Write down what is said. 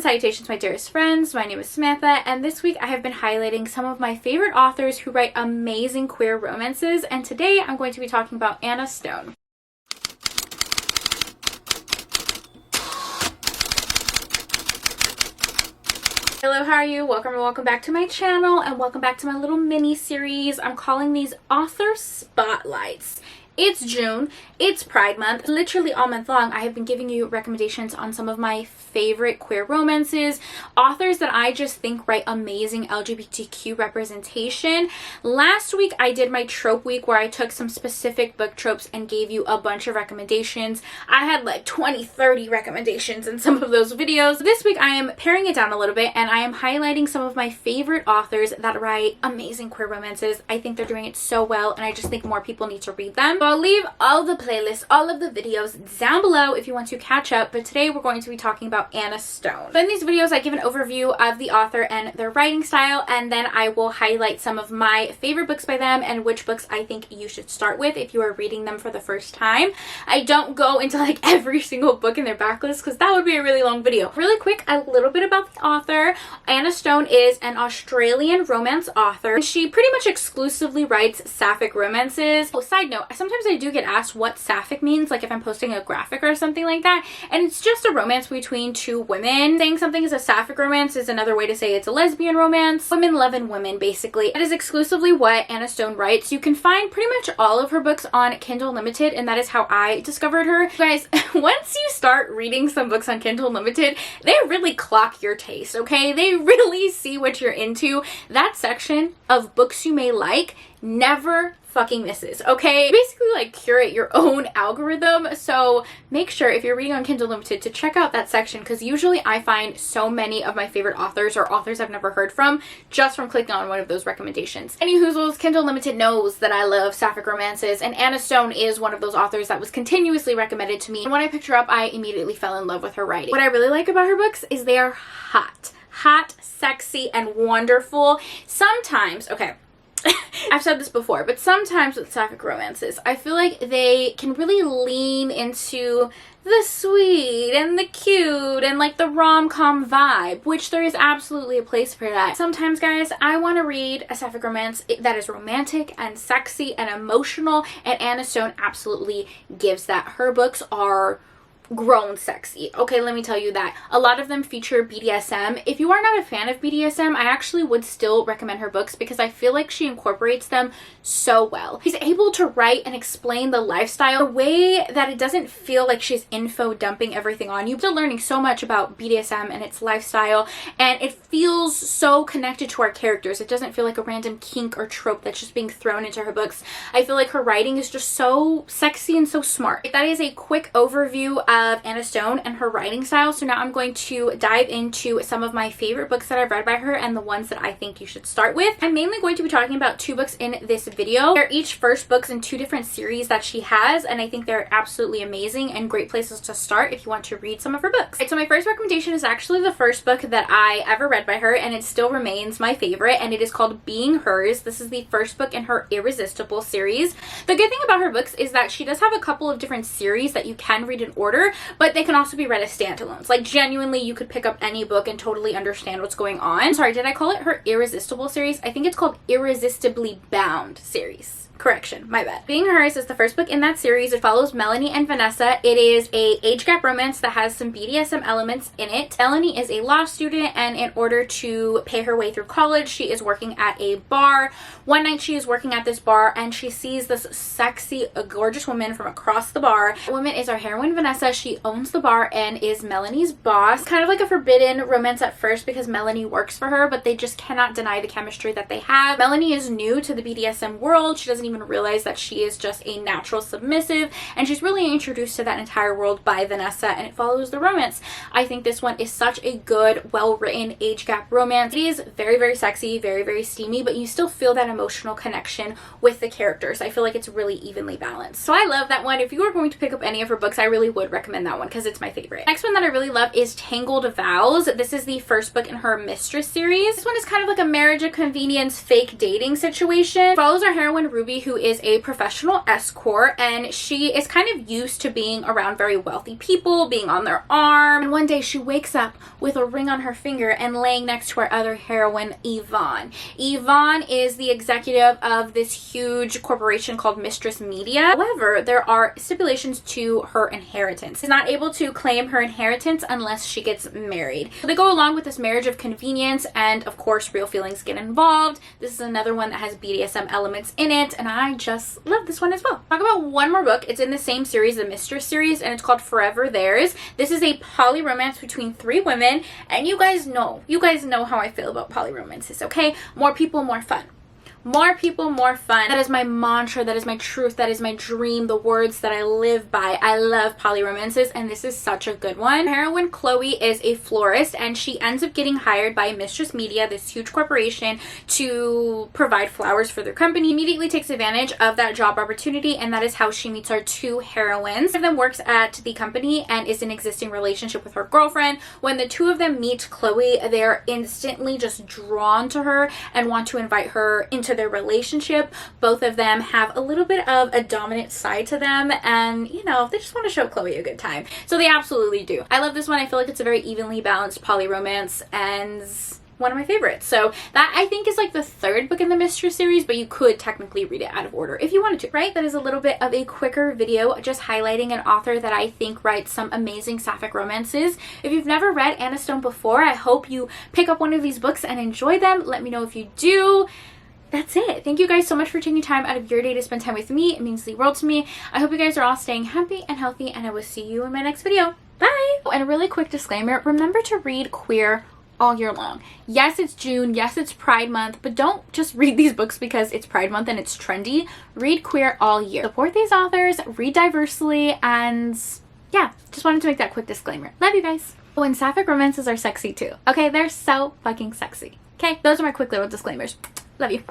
salutations, my dearest friends. My name is Samantha, and this week I have been highlighting some of my favorite authors who write amazing queer romances, and today I'm going to be talking about Anna Stone. Hello, how are you? Welcome back to my channel, and welcome back to my little mini series. I'm calling these author spotlights. It's June, it's Pride Month. Literally all month long, I have been giving you recommendations on some of my favorite queer romances, authors that I just think write amazing LGBTQ representation. Last week, I did my trope week where I took some specific book tropes and gave you a bunch of recommendations. I had like 20-30 recommendations in some of those videos. This week, I am paring it down a little bit, and I am highlighting some of my favorite authors that write amazing queer romances. I think they're doing it so well, and I just think more people need to read them. So I'll leave all the playlists, all of the videos down below if you want to catch up, but today we're going to be talking about Anna Stone. So in these videos, I give an overview of the author and their writing style, and then I will highlight some of my favorite books by them and which books I think you should start with if you are reading them for the first time. I don't go into like every single book in their backlist because that would be a really long video. Really quick, a little bit about the author. Anna Stone is an Australian romance author. She pretty much exclusively writes sapphic romances. Oh, side note, sometimes I do get asked what sapphic means, like if I'm posting a graphic or something like that, and it's just a romance between two women. Saying something is a sapphic romance is another way to say it's a lesbian romance. Women loving women, basically. That is exclusively what Anna Stone writes. You can find pretty much all of her books on Kindle Unlimited, and that is how I discovered her. You guys, once you start reading some books on Kindle Unlimited, they really clock your taste, okay? They really see what you're into. That section of books you may like never fucking misses, okay? Basically like curate your own algorithm, so make sure if you're reading on Kindle Unlimited to check out that section, because usually I find so many of my favorite authors or authors I've never heard from just from clicking on one of those recommendations. Any hoozles, Kindle Unlimited knows that I love sapphic romances, and Anna Stone is one of those authors that was continuously recommended to me, and when I picked her up, I immediately fell in love with her writing. What I really like about her books is they are hot, sexy, and wonderful. Sometimes, okay, I've said this before, but sometimes with sapphic romances, I feel like they can really lean into the sweet and the cute and like the rom-com vibe, which there is absolutely a place for that. Sometimes, guys, I want to read a sapphic romance that is romantic and sexy and emotional, and Anna Stone absolutely gives that. Her books are grown sexy. Okay, let me tell you that. A lot of them feature BDSM. If you are not a fan of BDSM, I actually would still recommend her books because I feel like she incorporates them so well. She's able to write and explain the lifestyle in a way that it doesn't feel like she's info dumping everything on you. You're still learning so much about BDSM and its lifestyle, and it feels so connected to our characters. It doesn't feel like a random kink or trope that's just being thrown into her books. I feel like her writing is just so sexy and so smart. That is a quick overview of Anna Stone and her writing style. So now I'm going to dive into some of my favorite books that I've read by her and the ones that I think you should start with. I'm mainly going to be talking about two books in this video. They're each first books in two different series that she has, and I think they're absolutely amazing and great places to start if you want to read some of her books. Right, so my first recommendation is actually the first book that I ever read by her, and it still remains my favorite, and it is called Being Hers. This is the first book in her Irresistible series. The good thing about her books is that she does have a couple of different series that you can read in order, but they can also be read as standalones. Like, genuinely, you could pick up any book and totally understand what's going on. Sorry, did I call it her Irresistible series? I think it's called Irresistibly Bound series. Correction, my bad. Being Hers is the first book in that series. It follows Melanie and Vanessa. It is a age gap romance that has some BDSM elements in it. Melanie is a law student, and in order to pay her way through college, she is working at a bar. One night she is working at this bar and she sees this sexy, gorgeous woman from across the bar. The woman is our heroine, Vanessa. She owns the bar and is Melanie's boss. Kind of like a forbidden romance at first because Melanie works for her, but they just cannot deny the chemistry that they have. Melanie is new to the BDSM world. She doesn't even realize that she is just a natural submissive, and she's really introduced to that entire world by Vanessa, and it follows the romance. I think this one is such a good, well-written age gap romance. It is very, very sexy, very, very steamy, but you still feel that emotional connection with the characters. I feel like it's really evenly balanced. So I love that one. If you are going to pick up any of her books, I really would recommend that one because it's my favorite. Next one that I really love is Tangled Vows. This is the first book in her Mistress series. This one is kind of like a marriage of convenience fake dating situation. It follows our heroine Ruby, Chloe, who is a professional escort, and she is kind of used to being around very wealthy people, being on their arm. And one day she wakes up with a ring on her finger and laying next to our other heroine, Yvonne. Yvonne is the executive of this huge corporation called Mistress Media. However, there are stipulations to her inheritance. She's not able to claim her inheritance unless she gets married. So they go along with this marriage of convenience, and of course real feelings get involved. This is another one that has BDSM elements in it, and I just love this one as well. Talk about one more book. It's in the same series, the Mistress series, and it's called Forever Theirs. This is a poly romance between 3 women, and you guys know how I feel about poly romances, okay? More people, more fun. More people, more fun. That is my mantra. That is my truth. That is my dream. The words that I live by. I love poly romances, and this is such a good one. Heroine Chloe is a florist, and she ends up getting hired by Mistress Media, this huge corporation, to provide flowers for their company. Immediately takes advantage of that job opportunity, and that is how she meets our 2 heroines. One of them works at the company and is in an existing relationship with her girlfriend. When the 2 of them meet Chloe, they are instantly just drawn to her and want to invite her into their relationship. Both of them have a little bit of a dominant side to them, and you know, they just want to show Chloe a good time. So they absolutely do. I love this one. I feel like it's a very evenly balanced poly romance and one of my favorites. So that, I think, is like the 3rd book in the Mistress series, but you could technically read it out of order if you wanted to, right? That is a little bit of a quicker video just highlighting an author that I think writes some amazing sapphic romances. If you've never read Anna Stone before, I hope you pick up one of these books and enjoy them. Let me know if you do. That's it. Thank you guys so much for taking time out of your day to spend time with me. It means the world to me. I hope you guys are all staying happy and healthy, and I will see you in my next video. Bye! And a really quick disclaimer, remember to read queer all year long. Yes, it's June. Yes, it's Pride Month, but don't just read these books because it's Pride Month and it's trendy. Read queer all year. Support these authors, read diversely, and yeah, just wanted to make that quick disclaimer. Love you guys. Oh, and sapphic romances are sexy too. Okay, they're so fucking sexy. Okay, those are my quick little disclaimers. Love you.